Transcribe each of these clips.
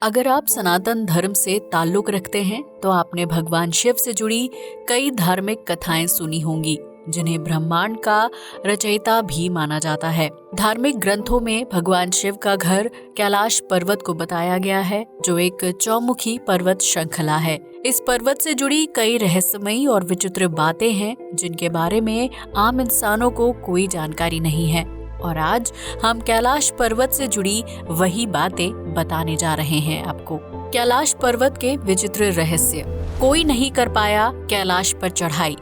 अगर आप सनातन धर्म से ताल्लुक रखते हैं तो आपने भगवान शिव से जुड़ी कई धार्मिक कथाएं सुनी होंगी, जिन्हें ब्रह्मांड का रचयिता भी माना जाता है। धार्मिक ग्रंथों में भगवान शिव का घर कैलाश पर्वत को बताया गया है, जो एक चौमुखी पर्वत श्रृंखला है। इस पर्वत से जुड़ी कई रहस्यमयी और विचित्र बातें हैं, जिनके बारे में आम इंसानों को कोई जानकारी नहीं है। और आज हम कैलाश पर्वत से जुड़ी वही बातें बताने जा रहे हैं आपको। कैलाश पर्वत के विचित्र रहस्य। कोई नहीं कर पाया कैलाश पर चढ़ाई।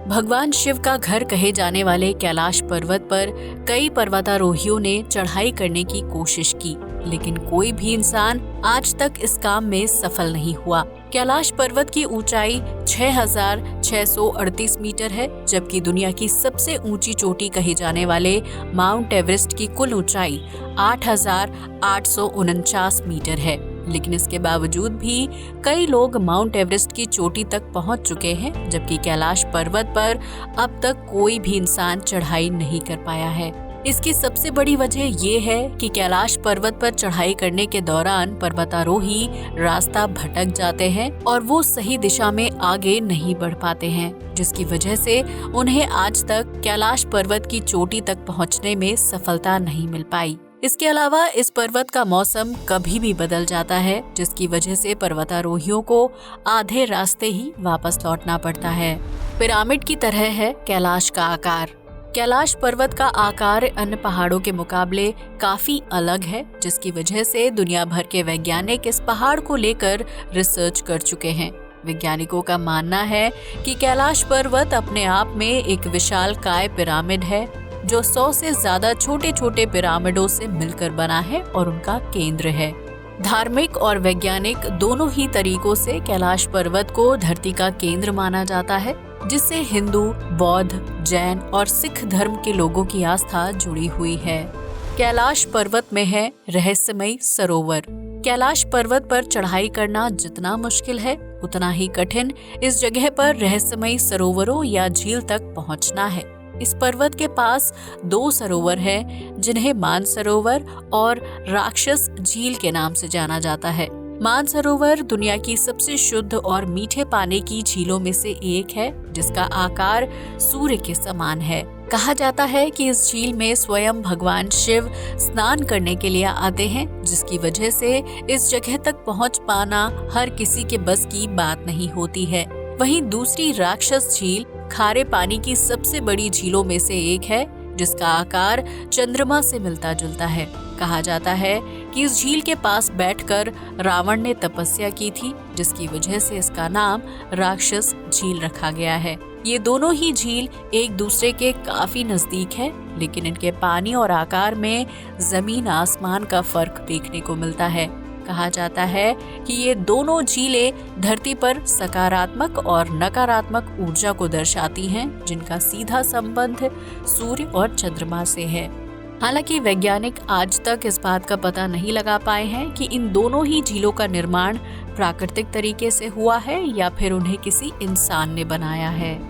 भगवान शिव का घर कहे जाने वाले कैलाश पर्वत पर कई पर्वतारोहियों ने चढ़ाई करने की कोशिश की, लेकिन कोई भी इंसान आज तक इस काम में सफल नहीं हुआ। कैलाश पर्वत की ऊंचाई 6,638 मीटर है, जबकि दुनिया की सबसे ऊंची चोटी कहे जाने वाले माउंट एवरेस्ट की कुल ऊंचाई 8,849 मीटर है। लेकिन इसके बावजूद भी कई लोग माउंट एवरेस्ट की चोटी तक पहुंच चुके हैं, जबकि कैलाश पर्वत पर अब तक कोई भी इंसान चढ़ाई नहीं कर पाया है। इसकी सबसे बड़ी वजह ये है कि कैलाश पर्वत पर चढ़ाई करने के दौरान पर्वतारोही रास्ता भटक जाते हैं और वो सही दिशा में आगे नहीं बढ़ पाते हैं, जिसकी वजह से उन्हें आज तक कैलाश पर्वत की चोटी तक पहुंचने में सफलता नहीं मिल पाई। इसके अलावा इस पर्वत का मौसम कभी भी बदल जाता है, जिसकी वजह से पर्वतारोहियों को आधे रास्ते ही वापस लौटना पड़ता है। पिरामिड की तरह है कैलाश का आकार। कैलाश पर्वत का आकार अन्य पहाड़ों के मुकाबले काफी अलग है, जिसकी वजह से दुनिया भर के वैज्ञानिक इस पहाड़ को लेकर रिसर्च कर चुके हैं। वैज्ञानिकों का मानना है कि कैलाश पर्वत अपने आप में एक विशालकाय पिरामिड है, जो 100 से ज्यादा छोटे छोटे पिरामिडों से मिलकर बना है और उनका केंद्र है। धार्मिक और वैज्ञानिक दोनों ही तरीकों से कैलाश पर्वत को धरती का केंद्र माना जाता है, जिससे हिंदू, बौद्ध, जैन और सिख धर्म के लोगों की आस्था जुड़ी हुई है। कैलाश पर्वत में है रहस्यमयी सरोवर। कैलाश पर्वत पर चढ़ाई करना जितना मुश्किल है, उतना ही कठिन इस जगह पर रहस्यमयी सरोवरों या झील तक पहुंचना है। इस पर्वत के पास 2 सरोवर हैं, जिन्हें मानसरोवर और राक्षस झील के नाम से जाना जाता है। मानसरोवर दुनिया की सबसे शुद्ध और मीठे पानी की झीलों में से एक है, जिसका आकार सूर्य के समान है। कहा जाता है कि इस झील में स्वयं भगवान शिव स्नान करने के लिए आते हैं, जिसकी वजह से इस जगह तक पहुंच पाना हर किसी के बस की बात नहीं होती है। वहीं दूसरी राक्षस झील खारे पानी की सबसे बड़ी झीलों में से एक है, जिसका आकार चंद्रमा से मिलता जुलता है। कहा जाता है कि इस झील के पास बैठकर रावण ने तपस्या की थी, जिसकी वजह से इसका नाम राक्षस झील रखा गया है। ये दोनों ही झील एक दूसरे के काफी नजदीक है, लेकिन इनके पानी और आकार में जमीन आसमान का फर्क देखने को मिलता है। कहा जाता है कि ये दोनों झीलें धरती पर सकारात्मक और नकारात्मक ऊर्जा को दर्शाती हैं, जिनका सीधा संबंध सूर्य और चंद्रमा से है। हालांकि वैज्ञानिक आज तक इस बात का पता नहीं लगा पाए हैं कि इन दोनों ही झीलों का निर्माण प्राकृतिक तरीके से हुआ है या फिर उन्हें किसी इंसान ने बनाया है।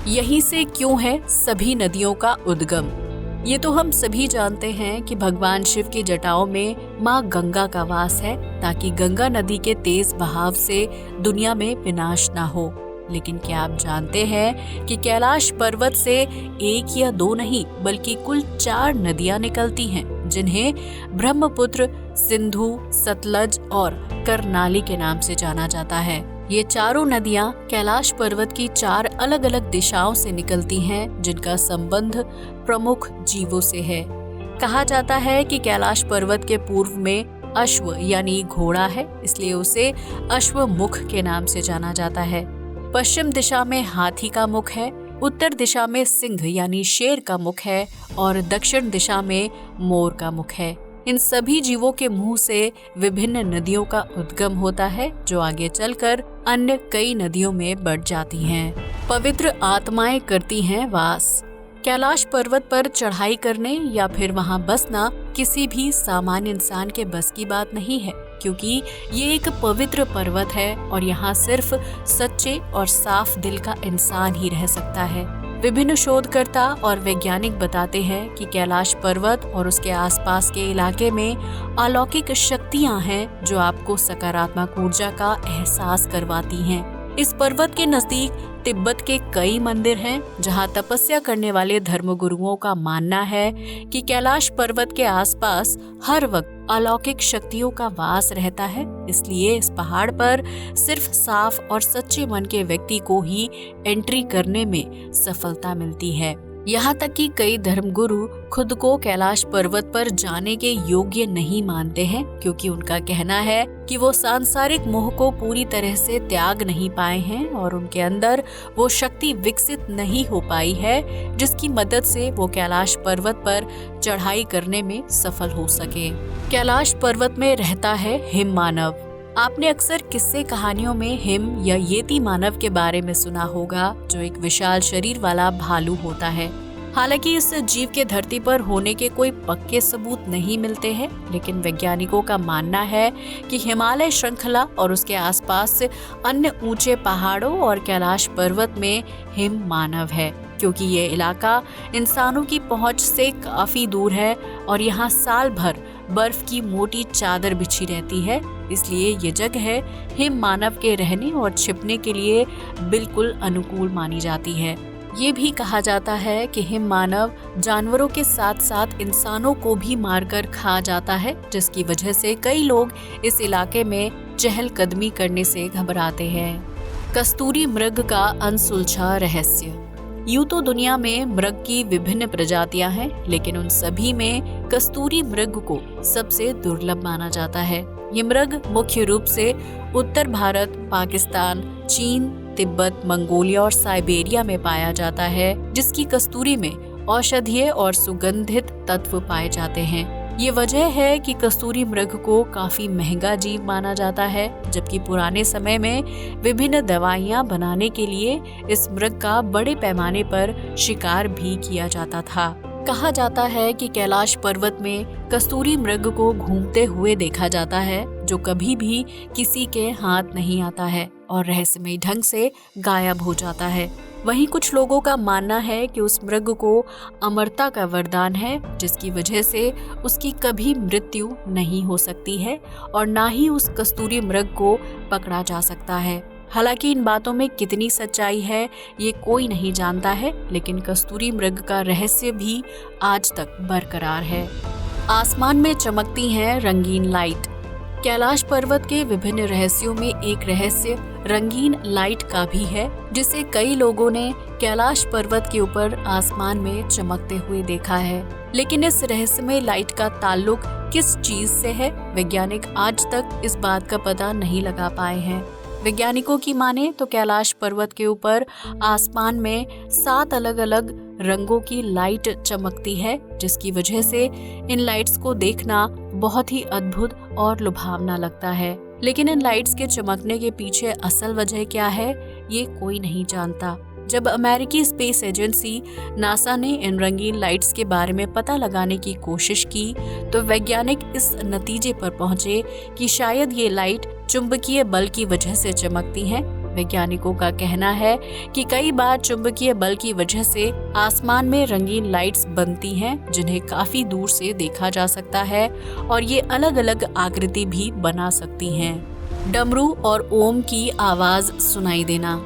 यहीं से क्यों है सभी नदियों का उद्गम। ये तो हम सभी जानते हैं कि भगवान शिव की जटाओं में माँ गंगा का वास है, ताकि गंगा नदी के तेज बहाव से दुनिया में विनाश ना हो। लेकिन क्या आप जानते हैं कि कैलाश पर्वत से 1 या 2 नहीं, बल्कि कुल 4 नदियां निकलती हैं, जिन्हें ब्रह्मपुत्र, सिंधु, सतलज और करनाली के नाम से जाना जाता है। ये चारों नदियां कैलाश पर्वत की 4 अलग अलग दिशाओं से निकलती हैं, जिनका संबंध प्रमुख जीवों से है। कहा जाता है कि कैलाश पर्वत के पूर्व में अश्व यानी घोड़ा है, इसलिए उसे अश्वमुख के नाम से जाना जाता है। पश्चिम दिशा में हाथी का मुख है, उत्तर दिशा में सिंह यानी शेर का मुख है और दक्षिण दिशा में मोर का मुख है। इन सभी जीवों के मुंह से विभिन्न नदियों का उद्गम होता है, जो आगे चलकर अन्य कई नदियों में बढ़ जाती हैं। पवित्र आत्माएं करती हैं वास। कैलाश पर्वत पर चढ़ाई करने या फिर वहां बसना किसी भी सामान्य इंसान के बस की बात नहीं है, क्योंकि ये एक पवित्र पर्वत है और यहाँ सिर्फ सच्चे और साफ दिल का इंसान ही रह सकता है। विभिन्न शोधकर्ता और वैज्ञानिक बताते हैं कि कैलाश पर्वत और उसके आसपास के इलाके में अलौकिक शक्तियां हैं जो आपको सकारात्मक ऊर्जा का एहसास करवाती हैं। इस पर्वत के नजदीक तिब्बत के कई मंदिर हैं जहां तपस्या करने वाले धर्मगुरुओं का मानना है कि कैलाश पर्वत के आसपास हर वक्त अलौकिक शक्तियों का वास रहता है। इसलिए इस पहाड़ पर सिर्फ साफ और सच्चे मन के व्यक्ति को ही एंट्री करने में सफलता मिलती है। यहाँ तक कि कई धर्मगुरु खुद को कैलाश पर्वत पर जाने के योग्य नहीं मानते हैं, क्योंकि उनका कहना है कि वो सांसारिक मोह को पूरी तरह से त्याग नहीं पाए हैं और उनके अंदर वो शक्ति विकसित नहीं हो पाई है जिसकी मदद से वो कैलाश पर्वत पर चढ़ाई करने में सफल हो सके। कैलाश पर्वत में रहता है हिम मानव। आपने अक्सर किस्से कहानियों में हिम या येती मानव के बारे में सुना होगा, जो एक विशाल शरीर वाला भालू होता है। हालांकि इस जीव के धरती पर होने के कोई पक्के सबूत नहीं मिलते हैं, लेकिन वैज्ञानिकों का मानना है कि हिमालय श्रृंखला और उसके आसपास अन्य ऊंचे पहाड़ों और कैलाश पर्वत में हिम मानव है, क्योंकि ये इलाका इंसानों की पहुंच से काफी दूर है और यहाँ साल भर बर्फ की मोटी चादर बिछी रहती है। इसलिए ये जगह हिम मानव के रहने और छिपने के लिए बिल्कुल अनुकूल मानी जाती है। ये भी कहा जाता है कि हिम मानव जानवरों के साथ साथ इंसानों को भी मारकर खा जाता है, जिसकी वजह से कई लोग इस इलाके में चहलकदमी करने से घबराते हैं। कस्तूरी मृग का अनसुलझा रहस्य। यूं तो दुनिया में मृग की विभिन्न प्रजातियां हैं, लेकिन उन सभी में कस्तूरी मृग को सबसे दुर्लभ माना जाता है। ये मृग मुख्य रूप से उत्तर भारत, पाकिस्तान, चीन, तिब्बत, मंगोलिया और साइबेरिया में पाया जाता है, जिसकी कस्तूरी में औषधीय और सुगंधित तत्व पाए जाते हैं। ये वजह है कि कस्तूरी मृग को काफी महंगा जीव माना जाता है, जबकि पुराने समय में विभिन्न दवाइयां बनाने के लिए इस मृग का बड़े पैमाने पर शिकार भी किया जाता था। कहा जाता है कि कैलाश पर्वत में कस्तूरी मृग को घूमते हुए देखा जाता है, जो कभी भी किसी के हाथ नहीं आता है और रहस्यमय ढंग से गायब हो जाता है। वहीं कुछ लोगों का मानना है कि उस मृग को अमरता का वरदान है, जिसकी वजह से उसकी कभी मृत्यु नहीं हो सकती है और ना ही उस कस्तूरी मृग को पकड़ा जा सकता है। हालांकि इन बातों में कितनी सच्चाई है ये कोई नहीं जानता है, लेकिन कस्तूरी मृग का रहस्य भी आज तक बरकरार है। आसमान में चमकती हैं रंगीन लाइट। कैलाश पर्वत के विभिन्न रहस्यों में एक रहस्य रंगीन लाइट का भी है, जिसे कई लोगों ने कैलाश पर्वत के ऊपर आसमान में चमकते हुए देखा है। लेकिन इस रहस्यमय लाइट का ताल्लुक किस चीज से है, वैज्ञानिक आज तक इस बात का पता नहीं लगा पाए हैं। वैज्ञानिकों की माने तो कैलाश पर्वत के ऊपर आसमान में 7 अलग अलग रंगों की लाइट चमकती है, जिसकी वजह से इन लाइट्स को देखना बहुत ही अद्भुत और लुभावना लगता है। लेकिन इन लाइट्स के चमकने के पीछे असल वजह क्या है, ये कोई नहीं जानता। जब अमेरिकी स्पेस एजेंसी नासा ने इन रंगीन लाइट्स के बारे में पता लगाने की कोशिश की, तो वैज्ञानिक इस नतीजे पर पहुंचे कि शायद ये लाइट चुंबकीय बल की वजह से चमकती हैं। वैज्ञानिकों का कहना है कि कई बार चुंबकीय बल की वजह से आसमान में रंगीन लाइट्स बनती हैं, जिन्हें काफी दूर से देखा जा सकता है और ये अलग अलग आकृति भी बना सकती हैं। डमरू और ओम की आवाज सुनाई देना।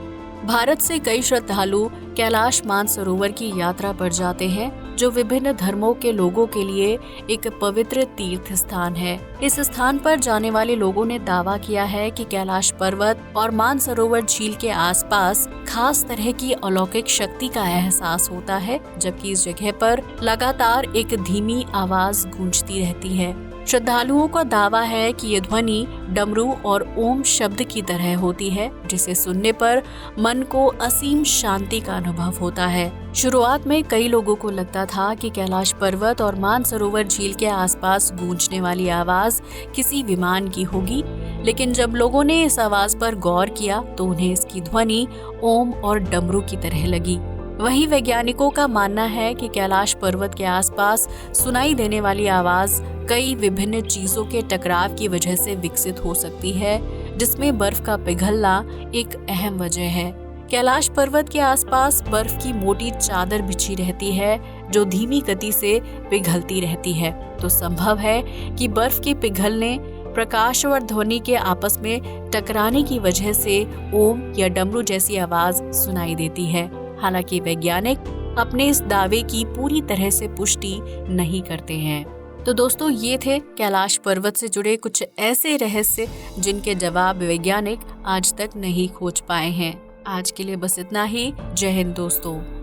भारत से कई श्रद्धालु कैलाश मानसरोवर की यात्रा पर जाते हैं, जो विभिन्न धर्मों के लोगों के लिए एक पवित्र तीर्थ स्थान है। इस स्थान पर जाने वाले लोगों ने दावा किया है कि कैलाश पर्वत और मानसरोवर झील के आसपास खास तरह की अलौकिक शक्ति का एहसास होता है, जबकि इस जगह पर लगातार एक धीमी आवाज गूंजती रहती है। श्रद्धालुओं का दावा है कि ये ध्वनि डमरू और ओम शब्द की तरह होती है, जिसे सुनने पर मन को असीम शांति का अनुभव होता है। शुरुआत में कई लोगों को लगता था कि कैलाश पर्वत और मानसरोवर झील के आसपास गूंजने वाली आवाज किसी विमान की होगी, लेकिन जब लोगों ने इस आवाज पर गौर किया तो उन्हें इसकी ध्वनि ओम और डमरू की तरह लगी। वहीं वैज्ञानिकों का मानना है कि कैलाश पर्वत के आसपास सुनाई देने वाली आवाज कई विभिन्न चीजों के टकराव की वजह से विकसित हो सकती है, जिसमें बर्फ का पिघलना एक अहम वजह है। कैलाश पर्वत के आसपास बर्फ की मोटी चादर बिछी रहती है जो धीमी गति से पिघलती रहती है। तो संभव है कि बर्फ के पिघलने, प्रकाश और ध्वनि के आपस में टकराने की वजह से ओम या डमरू जैसी आवाज सुनाई देती है। हालांकि वैज्ञानिक अपने इस दावे की पूरी तरह से पुष्टि नहीं करते हैं। तो दोस्तों, ये थे कैलाश पर्वत से जुड़े कुछ ऐसे रहस्य जिनके जवाब वैज्ञानिक आज तक नहीं खोज पाए हैं। आज के लिए बस इतना ही। जय हिंद दोस्तों।